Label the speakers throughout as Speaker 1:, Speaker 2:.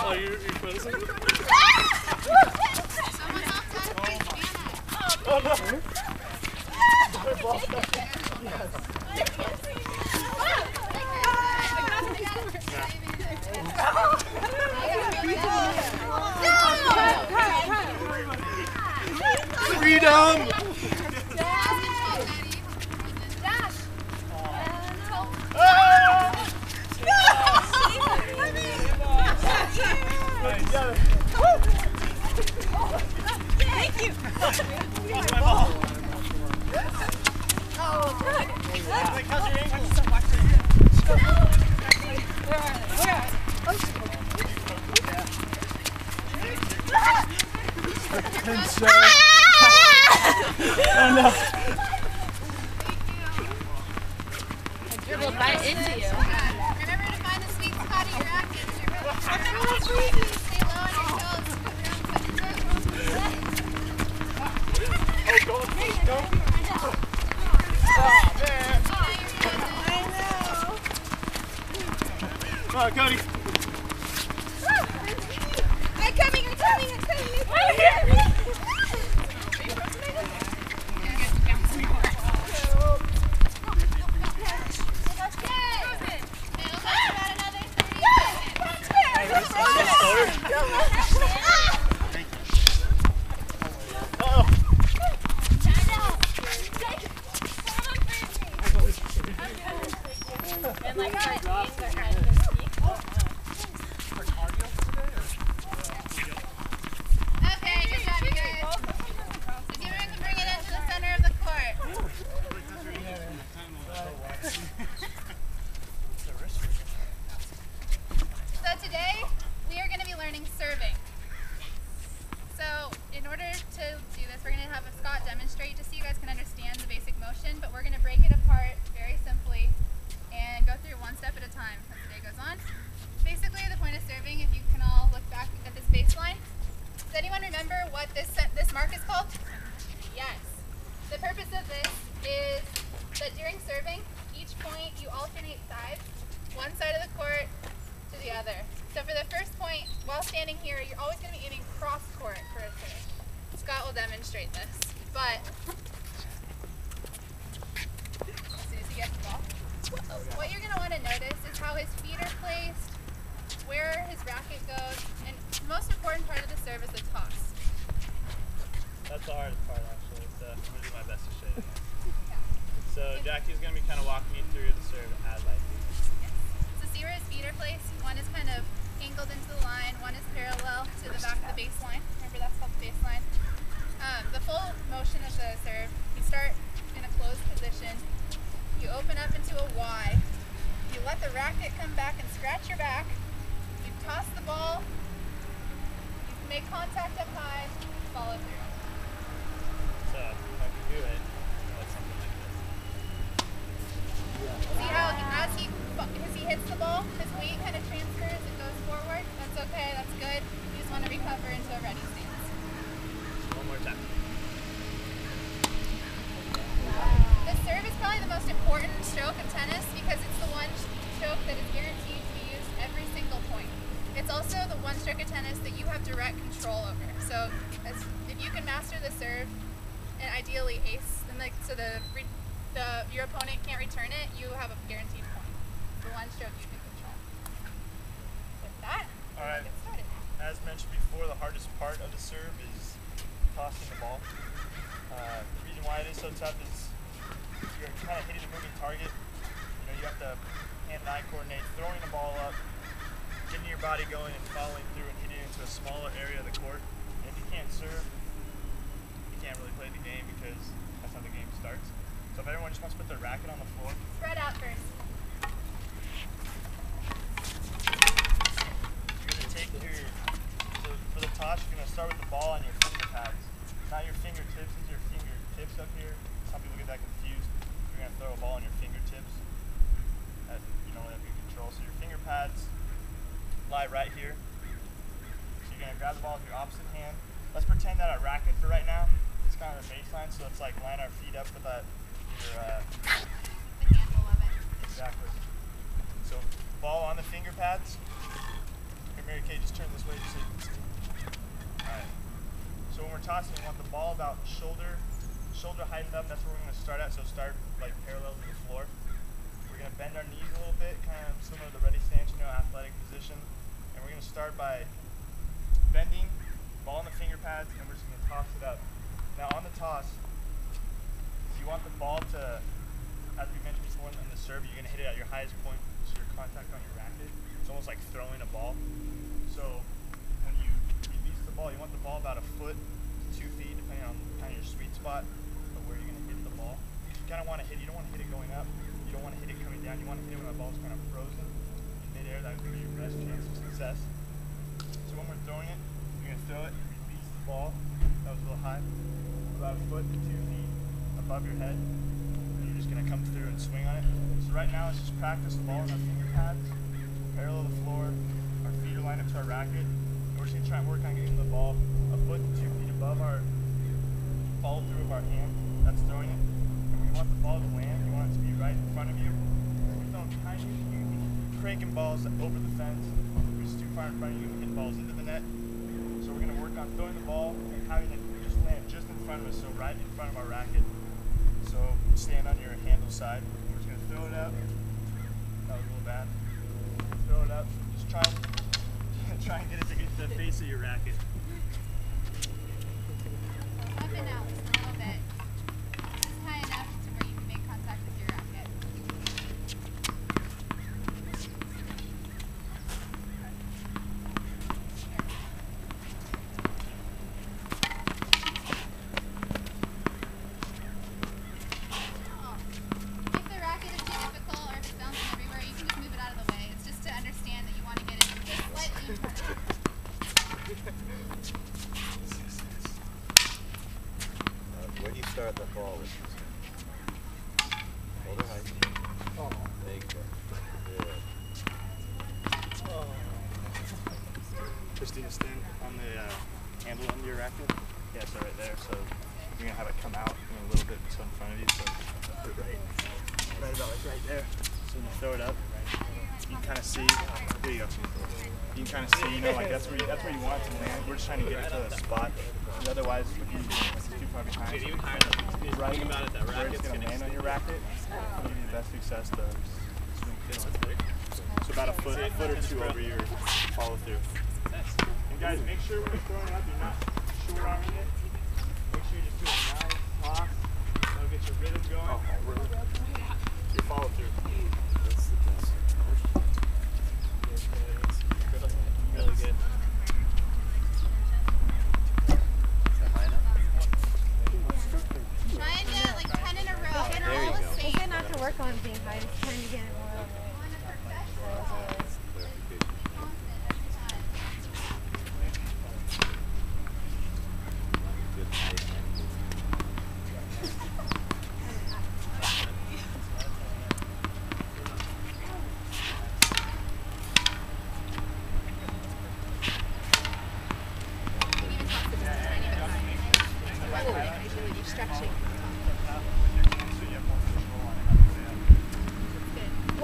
Speaker 1: Oh, you're frozen?
Speaker 2: Someone else has to be Janet.
Speaker 1: Oh, no. Freedom!
Speaker 3: Thank you.
Speaker 1: How's your ankle? Oh no.
Speaker 3: Dribbled right into you.
Speaker 2: Remember to find the sweet spot of your rackets. Stay low on your toes.
Speaker 1: Oh, go. Oh, man. Come on, Cody.
Speaker 3: I'm coming. And like sardines are kind of sneak.
Speaker 2: Okay, good job, you guys. So see if we can bring it into the center of the court. So today, we are going to be learning serving. So in order to do this, we're going to have Scott demonstrate just so you guys can understand the basic motion, but we're going to break it apart very simply and go through one step at a time as the day goes on. Basically, the point of serving, if you can all look back at this baseline. Does anyone remember what this mark is called? Yes. The purpose of this is that during serving, each point you alternate sides, one side of the court to the other. So for the first point, while standing here, you're always going to be aiming cross court for a serve. Scott will demonstrate this, but as soon as he gets the ball, what you're going to want to notice is how his feet are placed, where his racket goes, and the most important part of the serve is the toss.
Speaker 1: That's the hardest part, actually. So I'm going to do my best to show you. So Jackie's going to be kind of walking me through the serve as I do.
Speaker 2: Yes. So see where his feet are placed? One is kind of angled into the line, one is parallel to the back of the baseline. Remember, that's called the baseline. The full motion of the serve, you start in a closed position, you open up into a Y, you let the racket come back and scratch your back, you toss the ball, you make contact up high, follow through.
Speaker 1: So if I can do it, it's something like this.
Speaker 2: See how as he hits the ball, his weight kind of transfers, it goes forward. That's okay, that's good. You just want to recover into a ready stance.
Speaker 1: One more time.
Speaker 2: The serve is probably the most important stroke of tennis because it's the one stroke that is guaranteed to be used every single point. It's also the one stroke of tennis that you have direct control over. So if you can master the serve and ideally ace, and your opponent can't return it, you have a guaranteed point. The one stroke you can control. With that,
Speaker 1: Alright.
Speaker 2: get started.
Speaker 1: As mentioned before, the hardest part of the serve is tossing the ball. The reason why it is so tough is you're kind of hitting a moving target. You know, you have to hand-eye coordinate, throwing the ball up, getting your body going and following through and hitting it into a smaller area of the court. And if you can't serve, you can't really play the game because that's how the game starts. So if everyone just wants to put their racket on the floor.
Speaker 2: Spread out first.
Speaker 1: You're going to take so for the toss, you're going to start with the ball on your finger pads. Not your fingertips, these are your fingertips up here. Some people get that confused. You're going to throw a ball on your fingertips. You don't have your control. So your finger pads lie right here. gonna grab the ball with your opposite hand. Let's pretend that our racket for right now is kind of a baseline, so let's like line our feet up with that.
Speaker 2: The handle of it.
Speaker 1: Exactly. So ball on the finger pads. Here, Mary Kay, just turn this way just so you can see. All right. So when we're tossing, we want the ball about shoulder height up. That's where we're gonna start at. So start like parallel to the floor. We're gonna bend our knees a little bit, kind of similar to the ready stance, athletic position. And we're gonna start by bending, ball on the finger pads, and we're just gonna toss it up. Now on the toss, you want the ball to, as we mentioned before in the serve, you're gonna hit it at your highest point, so your contact on your racket. It's almost like throwing a ball. So when you release the ball, you want the ball about a foot to 2 feet, depending on kind of your sweet spot of where you're gonna hit the ball. You kind of want to hit. You don't want to hit it going up. You don't want to hit it coming down. You want to hit it when the ball's kind of frozen in midair. That would be your best chance of success. So when we're throwing it, you're gonna throw it, release the ball. That was a little high. About a foot to 2 feet above your head. And you're just gonna come through and swing on it. So right now, let's just practice the ball on our finger pads, parallel the floor. Our feet are lined up to our racket. And we're just gonna try and work on getting the ball a foot to 2 feet above our follow through of our hand. That's throwing it. And when you want the ball to land, you want it to be right in front of you. We're throwing tiny, cranking balls over the fence. If it's too far in front of you, you can hit balls into the net. So we're going to work on throwing the ball and having it just land just in front of us, so right in front of our racket. So stand on your handle side. We're just going to throw it up. That was a little bad. Throw it up. Just try and get it to hit the face of your racket.
Speaker 2: Up and out just a little bit. Just high enough to where you can make contact with your racket. If the racket is too difficult or if it's bouncing everywhere, you can just move it out of the way. It's just to understand that you want to get it just slightly in front of you.
Speaker 4: Where do you start the ball with? Hold it high. Oh. There you go. Good.
Speaker 1: Oh. Christina, stand on the handle under your racket. Yeah, so right there. So you're going to have it come out a little bit so in front of you. So put it right about like right there. So you throw it up. You can kind of see. There you go. You can kind of see, like that's where you want it to land. We're just trying to get it to the spot. Because otherwise, if you too far behind, right where it's going to land on your racket, it'll give you the best success to swing through. So about a foot or two over your follow through. And guys, make sure when you're throwing it up, you're not short arming it. Make sure you just do a nice toss. That'll get your rhythm going. Your follow through.
Speaker 4: That's the best.
Speaker 1: Really good.
Speaker 2: Try and get like 10 in a row. Get
Speaker 4: There you
Speaker 2: all the
Speaker 4: go.
Speaker 2: same.
Speaker 3: We're not to work on being high, just trying to get it more.
Speaker 2: On a professional level.
Speaker 4: Clarification.
Speaker 2: Constant every time.
Speaker 4: Good height.
Speaker 2: Even toss it just a tiny bit high.
Speaker 3: You're stretching.
Speaker 2: I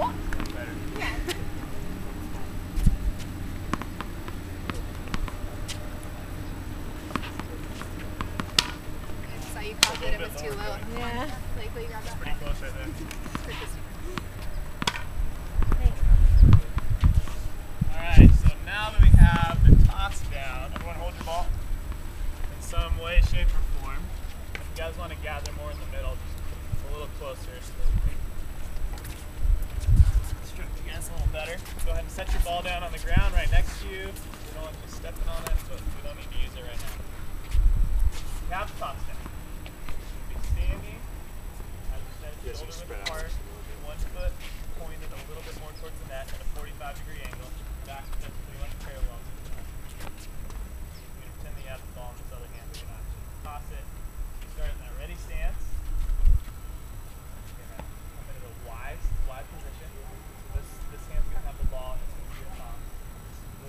Speaker 2: saw you called it was too low.
Speaker 3: Yeah.
Speaker 2: Like, will you grab that?
Speaker 1: Pretty close right there. Alright, so now that we have the toss down, everyone hold your ball in some way, shape, or form. If you guys want to gather more in the middle, just a little closer so that we can strip you guys a little better. Go ahead and set your ball down on the ground right next to you. We don't want you stepping on it, but we don't need to use it right now. You have the toss down. You should be standing, as you said, shoulder width apart, 1 foot pointed a little bit more towards the net at a 45-degree angle. Back that's pretty much parallel to the net. You're going to pretend that you have the ball in this other hand, but you're not. Toss it. You start in that ready stance. You're going to come into a wide position. This hand's going to have the ball, and it's going to be a toss. This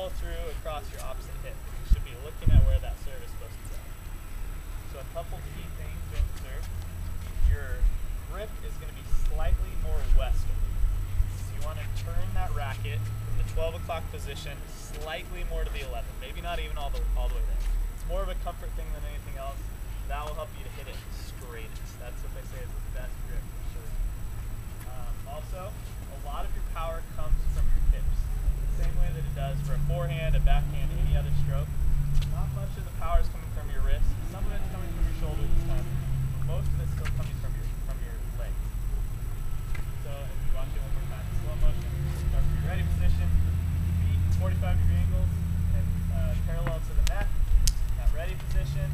Speaker 1: follow through across your opposite hip. You should be looking at where that serve is supposed to go. So a couple key things during the serve. Your grip is going to be slightly more westerly. So you want to turn that racket from the 12 o'clock position slightly more to the 11. Maybe not even all the way there. It's more of a comfort thing than anything else. That will help you to hit it straightest. That's what they say is the best grip for sure. Also, a lot of your power comes from your hips. The same way that it does for a forehand, a backhand, any other stroke. Not much of the power is coming from your wrist. Some of it's coming from your shoulder this time. Most of it's still coming from your legs. So if you watch it one more time in slow motion, start from your ready position, feet 45-degree angles and parallel to the net. That ready position,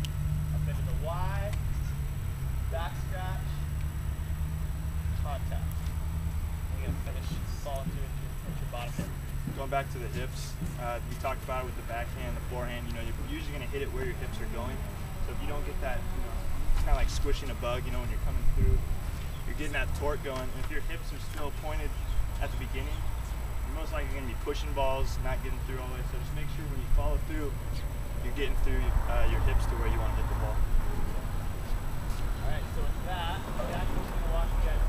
Speaker 1: up into the Y, back scratch, contact. You're going to finish falling through into your bottom hip. Going back to the hips, we talked about it with the backhand, the forehand. You know, you're usually going to hit it where your hips are going. So if you don't get that, you know, it's kind of like squishing a bug. You know, when you're coming through, you're getting that torque going. And if your hips are still pointed at the beginning, you're most likely going to be pushing balls, not getting through all the way. So just make sure when you follow through, you're getting through your hips to where you want to hit the ball. All right. So with that, Jackson's going to walk you guys